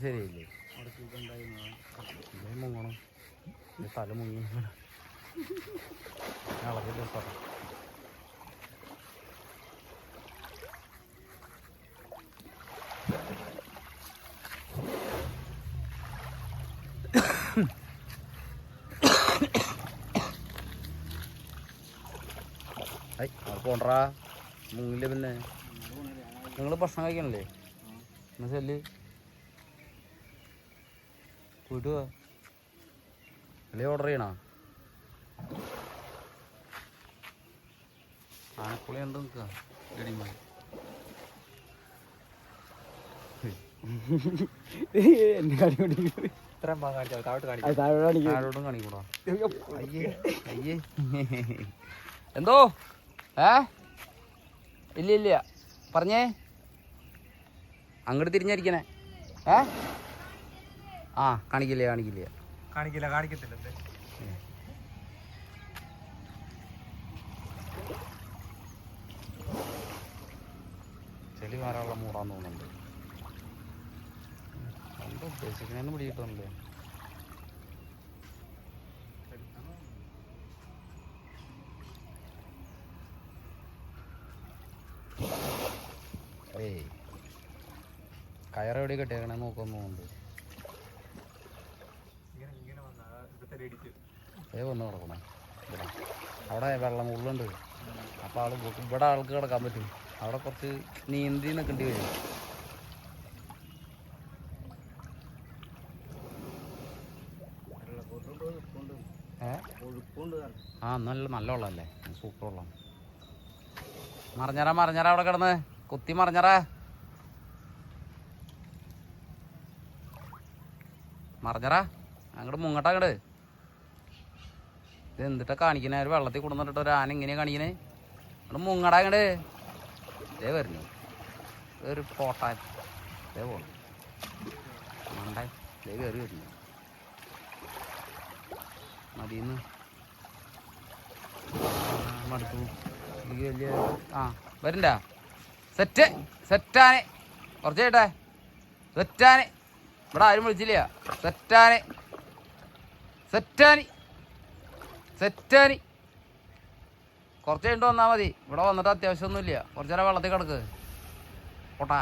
ശരിയല്ലേ മുങ്ങണം തല മുങ്ങി ഇളകില്ല സാർ പോണ്ടാ മുങ്ങില്ല. പിന്നെ നിങ്ങൾ ഭക്ഷണം കഴിക്കണല്ലേ? എന്നാ ചെല്ല് പോയിട്ട് പോവാ. അല്ലേ ഓർഡർ ചെയ്യണോ? ആനക്കുളി ഉണ്ട് നിൽക്കുക ഗഡിമാ. ആരോടും കാണിക്കൂടാ. അയ്യേ അയ്യേ എന്തോ ഇല്ല ഇല്ല പറഞ്ഞേ. അങ്ങോട്ട് തിരിഞ്ഞിരിക്കണേ. ആ കാണിക്കില്ലേ കാണിക്കില്ല കാണിക്കില്ല കാണിക്കത്തില്ല. ചെളി മാറാനുള്ള മൂടാന്ന് തോന്നുന്നുണ്ട്. എന്താ ഉദ്ദേശിക്കണേന്ന് പിടികിട്ടുന്നില്ലേ? ഏയ് കയറെവിടെ കെട്ടിയേക്കണേ നോക്കൊന്നും ഉണ്ട്. വന്ന് കിടക്കണേ ഇവിടെ. അവിടെ വെള്ളം കൂടുതലുണ്ട്. അപ്പോൾ ഇവിടെ ആൾക്ക് കിടക്കാൻ പറ്റും. അവിടെ കുറച്ച് നീന്തി നിൽക്കേണ്ടി വരും. ആ നല്ല നല്ല വെള്ളമല്ലേ? സൂപ്പർ വെള്ളം. മറിഞ്ഞറ അവിടെ കിടന്ന് കുത്തി മറിഞ്ഞറ അങ്ങോട്ട് മുങ്ങട്ട അങ്ങോട്ട്. ഇത് എന്തിട്ടാ കാണിക്കണേ? ഒരു വെള്ളത്തിൽ കൊടുന്നിട്ട് ഒരു ആന ഇങ്ങനെയാ കാണിക്കണേ? അങ്ങോട്ട് മുങ്ങട അങ്ങോട്ട്. ഇതേ വരുന്നു ഒരു പോട്ടാൻ. ഇതേ പോണു മണ്ടേ. ഇതേ കയറി വരുന്നു മതിന്ന് മടുത്തു. എനിക്ക് വലിയ വരണ്ട. സെറ്റാനെ കുറച്ച് കേട്ടെ. സെറ്റാന് ഇവിടെ ആരും വിളിച്ചില്ല. സെറ്റാനി കുറച്ച് കഴിഞ്ഞിട്ട് വന്നാൽ മതി. ഇവിടെ വന്നിട്ട് അത്യാവശ്യമൊന്നുമില്ല. കുറച്ച് നേരം വെള്ളത്തിൽ കിടക്ക് പോട്ടാ.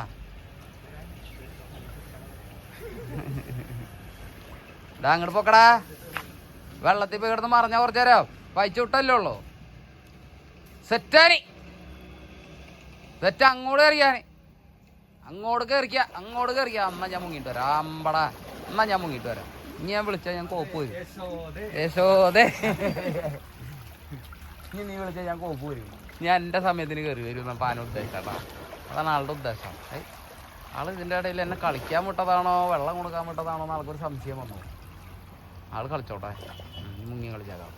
ഇടാ അങ്ങോട്ട് പോക്കടാ. വെള്ളത്തിൽ പോയി കിടന്ന് മറിഞ്ഞാൽ കുറച്ച് നേരം പയച്ചു വിട്ടല്ലേ ഉള്ളൂ. സെറ്റ് അങ്ങോട്ട് കയറിക്ക. എന്നാ ഞാൻ മുങ്ങിട്ട് വരാം. അമ്പടാ എന്നാ ഞാൻ മുങ്ങിട്ട് വരാം. ഇനി ഞാൻ വിളിച്ചാൽ ഞാൻ കോപ്പ് വരും. യശോദേ ഇനി നീ വിളിച്ചാൽ ഞാൻ കോപ്പ് വരും. ഞാൻ എൻ്റെ സമയത്തിന് കയറി വരും. അപ്പം ആന ഉദ്ദേശിച്ചാട്ടാ. അതാണ് ആളുടെ ഉദ്ദേശം. ആൾ ഇതിൻ്റെ ഇടയിൽ എന്നെ കളിക്കാൻ വിട്ടതാണോ വെള്ളം കൊടുക്കാൻ വിട്ടതാണോ എന്ന് ആൾക്കൊരു സംശയം വന്നു. ആൾ കളിച്ചോട്ടെ, മുങ്ങി കളിച്ചേക്കാം.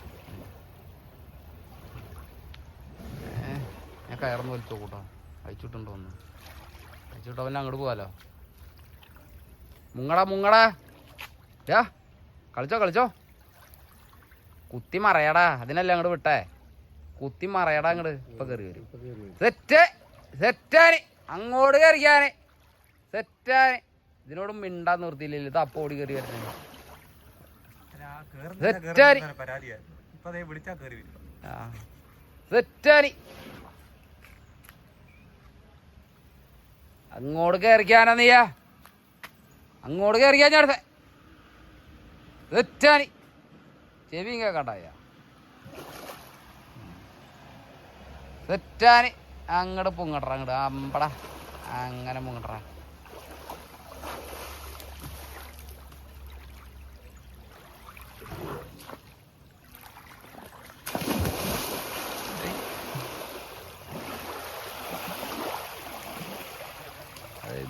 ഞാൻ കയറന്ന് വലിച്ചോ കൂട്ടോ. അയച്ചിട്ടുണ്ടോ ഒന്ന് അയച്ചിട്ടോ. അവൻ അങ്ങോട്ട് പോകാലോ. മുങ്ങടാ യാ കളിച്ചോ. കുത്തി മറയടാ. അതിനല്ല അങ്ങോട്ട് വിട്ടേ. കുത്തി മറയടാ അങ്ങോട്ട്. ഇപ്പൊ കയറി വരും. സെറ്റാന് അങ്ങോട്ട് കയറിക്കാന്. സെറ്റാന് ഇതിനോട് മിണ്ടാൻ നിർത്തിയില്ല. ഇത് അപ്പൊ ഓടി കയറി വരുന്നത്. സെറ്റാന് അങ്ങോട്ട് കയറിക്കാനാ നീയാ. അങ്ങോട്ട് കയറിക്കാൻ ഞാൻ അടുത്ത സെറ്റാനി ചെവിയും കേൾക്കണ്ടായ. സെറ്റാനി അങ്ങോട്ട് പൊങ്ങട്ടറ. അങ്ങോട്ട് അമ്പട അങ്ങനെ പൊങ്ങട്ടറ.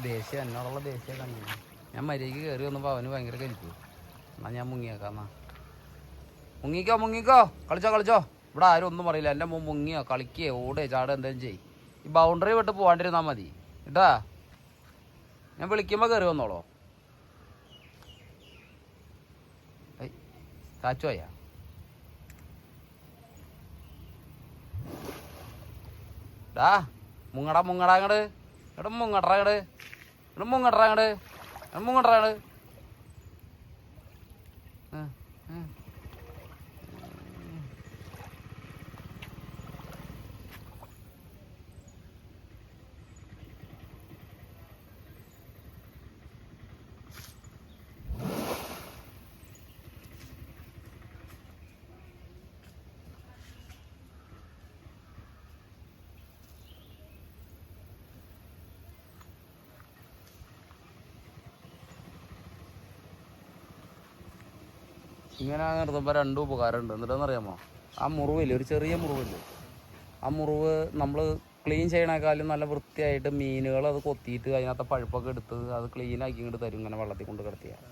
ദേഷ്യം എന്നോടുള്ള ദേഷ്യം കണ്ടില്ല. ഞാൻ മര്യാദയ്ക്ക് കയറി വന്നപ്പോൾ അവന് ഭയങ്കര കലിപ്പ്. എന്നാൽ ഞാൻ മുങ്ങിയേക്കാം. മുങ്ങിക്കോ കളിച്ചോ. ഇവിടെ ആരും ഒന്നും പറയില്ല. എൻ്റെ മുമ്പ് മുങ്ങിയോ കളിക്കുകയോ ഓടുകയോ ചാടുക എന്തെങ്കിലും ചെയ്യും. ഈ ബൗണ്ടറി വിട്ട് പോകാണ്ടിരുന്നാൽ മതി കേട്ടാ. ഞാൻ വിളിക്കുമ്പോൾ കയറി വന്നോളോ. കാച്ചുപോയാ ഡാ മുങ്ങടാ അങ്ങട്. ഇവിടെ മുങ്ങട്ടറ അങ്ങട്. മുങ്ങണ്ടാണ് ഇങ്ങനെ നിർത്തുമ്പോൾ 2 ഉപകാരമുണ്ട്. എന്നിട്ടെന്നറിയാമോ, ആ മുറിവില്ലേ, ഒരു ചെറിയ മുറിവില്ലേ, ആ മുറിവ് നമ്മൾ ക്ലീൻ ചെയ്യണേക്കാളും നല്ല വൃത്തിയായിട്ട് മീനുകൾ അത് കൊത്തിയിട്ട് അതിനകത്ത് പഴുപ്പൊക്കെ എടുത്ത് അത് ക്ലീനാക്കി ഇങ്ങോട്ട് തരും. ഇങ്ങനെ വെള്ളത്തിൽ കൊണ്ട് കിടത്തിയാൽ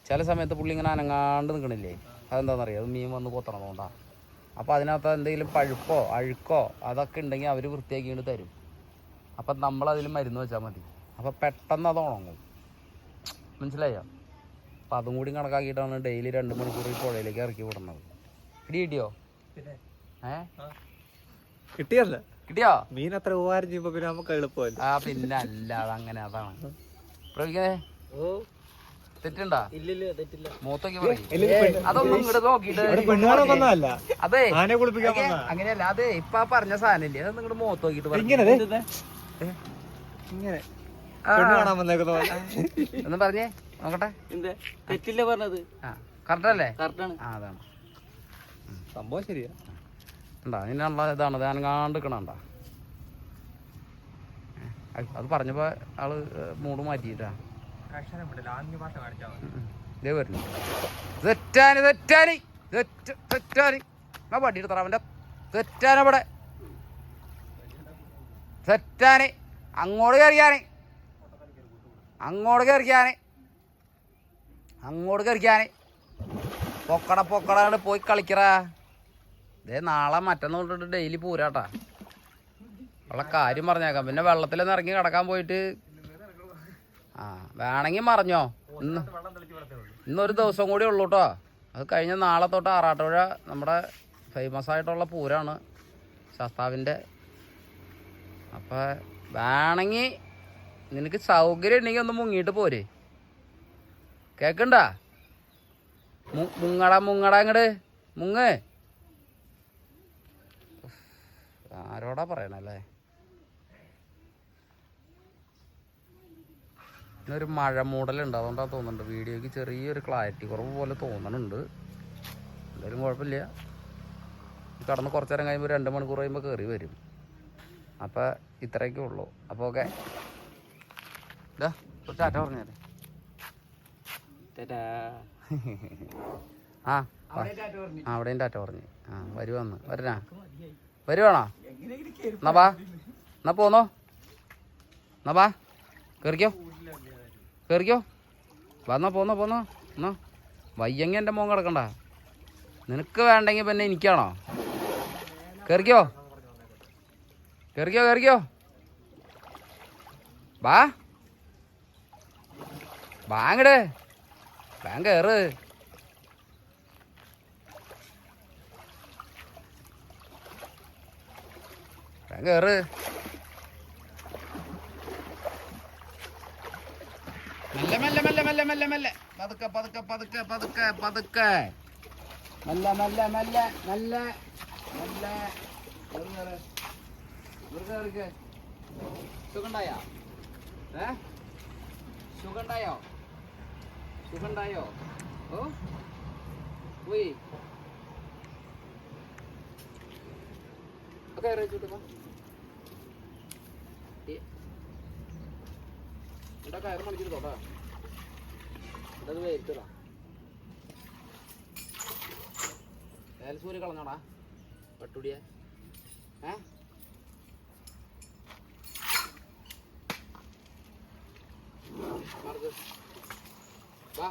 ചില സമയത്ത് പുള്ളി ഇങ്ങനെ അനങ്ങാണ്ട് നിൽക്കണില്ലേ, അതെന്താണെന്നറിയാം, അത് മീൻ വന്ന് കൊത്തണതുകൊണ്ടാണ്. അപ്പോൾ അതിനകത്ത് എന്തെങ്കിലും പഴുപ്പോ അഴുക്കോ അതൊക്കെ ഉണ്ടെങ്കിൽ അവർ വൃത്തിയാക്കി ഇങ്ങോട്ട് തരും. അപ്പം നമ്മളതിൽ മരുന്ന് വെച്ചാൽ മതി. അപ്പോൾ പെട്ടെന്ന് അത് ഉണങ്ങും. മനസ്സിലായോ? അപ്പം അതും കൂടി കണക്കാക്കിയിട്ടാണ് ഡെയിലി 2 മണിക്കൂർ ഈ പുഴയിലേക്ക് ഇറക്കി വിടുന്നത്. കിട്ടിയോ? കിട്ടിയല്ല കിട്ടിയോ? മീൻ അത്ര ഉപകാരം ചെയ്യുമ്പോ പിന്നെ നമുക്ക് എളുപ്പമല്ല. ആ പിന്നെ അല്ല, അതങ്ങനെ അതാണ്. പ്രയോഗിക്കേ തെറ്റുണ്ടാ? മൂത്തൊക്കെ അതൊന്നും ഇങ്ങോട്ട് നോക്കിട്ട് അതെ അങ്ങനെയല്ല. അതെ ഇപ്പൊ പറഞ്ഞ സാധനല്ലേ, അതൊന്നും ഇങ്ങോട്ട് മൂത്ത് നോക്കിട്ട് ഒന്ന് പറഞ്ഞേ നോക്കട്ടെ. തെറ്റില്ല പറഞ്ഞത്. കറക്റ്റല്ലേ? കറക്റ്റാണ്. അതാണ് സംഭവം. ശരിയാ ഉണ്ടാ ഇതിനുള്ള ഇതാണ് ധാനകാണ്ടിക്കണണ്ട. അത് പറഞ്ഞപ്പോ ആള് മൂട് മാറ്റിട്ടാ ഇതേ വരുന്നു. തെറ്റാന് തെറ്റാന് തെറ്റാന് ആ വണ്ടി എടുത്തറ അവൻ്റെ തെറ്റാനവിടെ തെറ്റാന് അങ്ങോട്ട് കയറിയാന് അങ്ങോട്ട് കയറിക്കാന് അങ്ങോട്ട് കയറിക്കാന് പൊക്കട പോയി കളിക്കറാ. ഇതേ നാളെ മറ്റന്ന് കൊണ്ടിട്ട് ഡെയിലി പൂരാട്ടാ. ഉള്ള കാര്യം പറഞ്ഞേക്കാം. പിന്നെ വെള്ളത്തിലൊന്ന് ഇറങ്ങി കിടക്കാൻ പോയിട്ട് വേണമെങ്കിൽ മറിഞ്ഞോ. ഇന്നൊരു ദിവസം കൂടി ഉള്ളൂ കേട്ടോ. അത് കഴിഞ്ഞ നാളെ തൊട്ട് ആറാട്ടുപുഴ നമ്മുടെ ഫേമസ് ആയിട്ടുള്ള പൂരാണ് ശാസ്താവിൻ്റെ. അപ്പം വേണമെങ്കിൽ നിനക്ക് സൗകര്യം ഉണ്ടെങ്കിൽ ഒന്ന് മുങ്ങിയിട്ട് പോരെ. കേൾക്കണ്ട? മുങ്ങട ഇങ്ങട് മുങ്ങ്. ആരോടാ പറയണല്ലേ? ഇന്നൊരു മഴ മൂടലുണ്ട്, അതുകൊണ്ടാണ് തോന്നുന്നുണ്ട് വീഡിയോയ്ക്ക് ചെറിയൊരു ക്ലാരിറ്റി കുറവ് പോലെ തോന്നുന്നുണ്ട്. എന്തായാലും കുഴപ്പമില്ല. കടന്ന് കുറച്ച് നേരം കഴിയുമ്പോൾ 2 മണിക്കൂർ കഴിയുമ്പോൾ കയറി വരും. അപ്പം ഇത്രയൊക്കെ ഉള്ളൂ. അപ്പോൾ ഓക്കെ ഇതാ ടാറ്റ പറഞ്ഞാലേ. അവിടെയും ടാറ്റ പറഞ്ഞു. വരുവാന്ന് വരുവാണോ? എന്നാ ബാ, എന്നാ പോന്നോ, എന്നാ ബാ കയറിക്കോ വാ, എന്നാ പോന്നോ എന്നാ. വയ്യെങ്കിൽ എൻ്റെ മോൻ കിടക്കണ്ട. നിനക്ക് വേണ്ടെങ്കിൽ പിന്നെ എനിക്കാണോ? കയറിക്കോ ബാങ്ങട് ബാങ്ക് കയറ്. കയറ്. മെല്ലെ പതുക്കെ മെല്ലെ. സുഖണ്ടായോ? ഓ പോയി ഒക്കെ ഇവിടെ കയറ് മണിക്കൂർ തൊട്ടാ അത് വേരിക്കടാ. ഏലസൂര് കളഞ്ഞോടാ പട്ടുടിയെ. വാ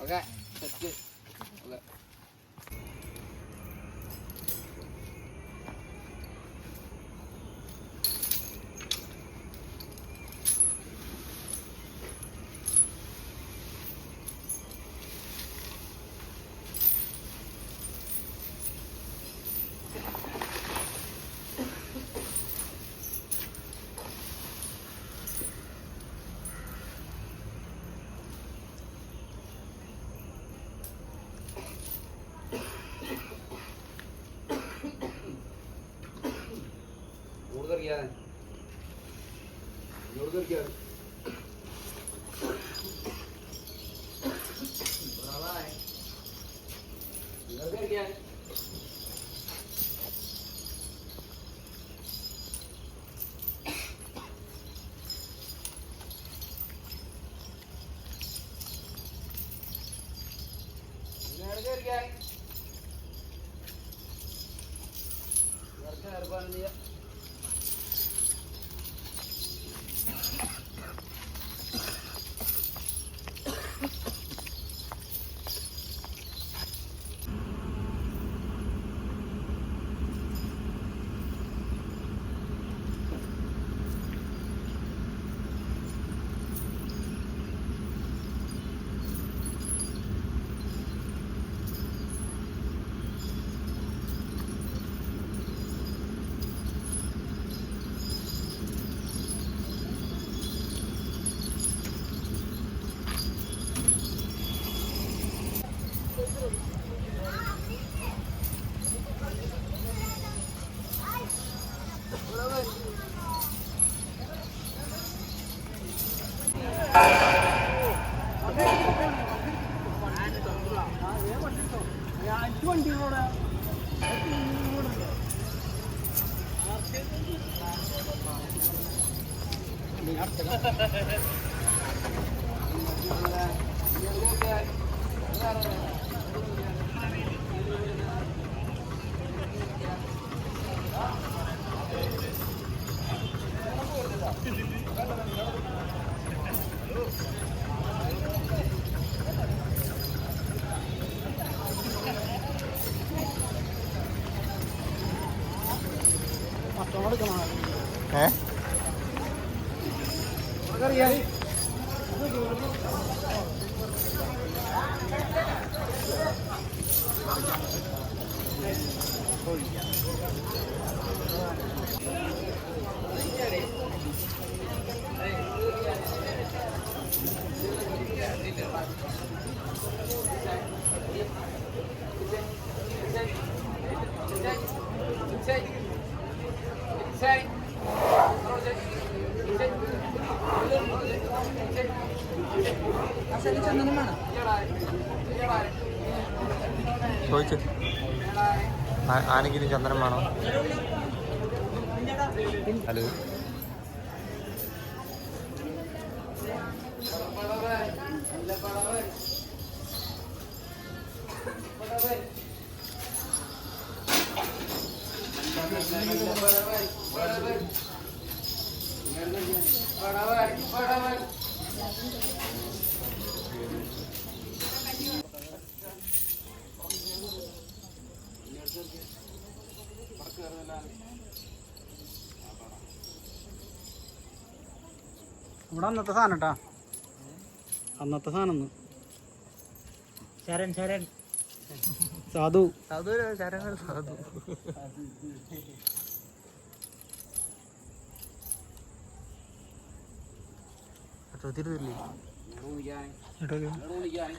ഓക്കെ സെറ്റ്. ഓക്കെ ഇറങ്ങിയാൽ ഇങ്ങോട്ട് കയറിയാൽ ഇങ്ങോട്ട് കയറിയാൽ ചോദിച്ചു ആനെങ്കിലും ചന്ദനം വേണോ? ഹലോ ഇവിടെ അന്നത്തെ സാധനം കേട്ടാ, അന്നത്തെ സാധനം ശരൺ ശരൺ സാധു സാധു ചരങ്ങൾ സാധു ഇങ്ങോട്ട് വിളിക്കാൻ. ഇട്ടോക്കെ ഇങ്ങോട്ട് വിളിക്കാൻ.